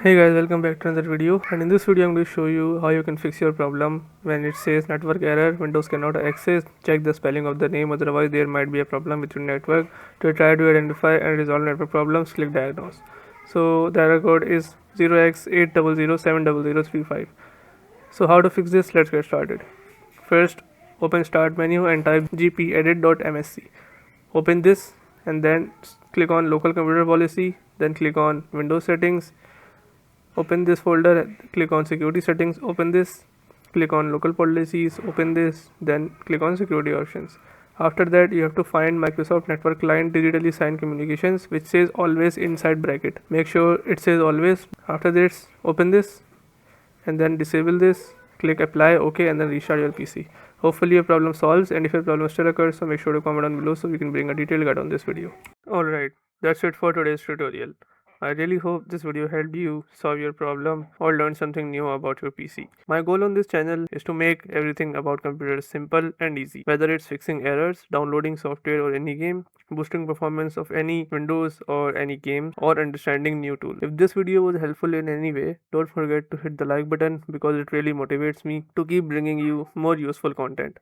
Hey guys, welcome back to another video, and in this video I'm going to show you how you can fix your problem when it says network error, Windows cannot access. Check the spelling of the name, otherwise there might be a problem with your network. To try to identify and resolve network problems, click diagnose. So the error code is 0x80070035. So how to fix this? Let's get started. First, open start menu and type gpedit.msc. Open this and then click on local computer policy, then click on Windows settings. Open this folder, click on security settings, open this, click on local policies, open this, then click on security options. After that, you have to find Microsoft Network Client Digitally Signed Communications, which says always inside bracket. Make sure it says always. After this, open this and then disable this, click apply, OK, and then restart your PC. Hopefully your problem solves, and if your problem still occurs, so make sure to comment down below so we can bring a detailed guide on this video. Alright, that's it for today's tutorial. I really hope this video helped you solve your problem or learn something new about your PC. My goal on this channel is to make everything about computers simple and easy, whether it's fixing errors, downloading software or any game, boosting performance of any Windows or any game, or understanding new tool. If this video was helpful in any way, don't forget to hit the like button because it really motivates me to keep bringing you more useful content.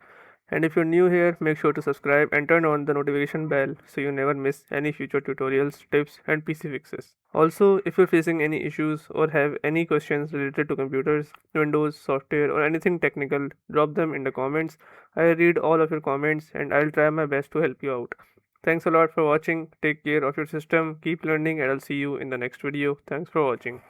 And if you're new here, make sure to subscribe and turn on the notification bell so you never miss any future tutorials, tips, and PC fixes. Also, if you're facing any issues or have any questions related to computers, Windows, software, or anything technical, drop them in the comments. I read all of your comments and I'll try my best to help you out. Thanks a lot for watching. Take care of your system, keep learning, and I'll see you in the next video. Thanks for watching.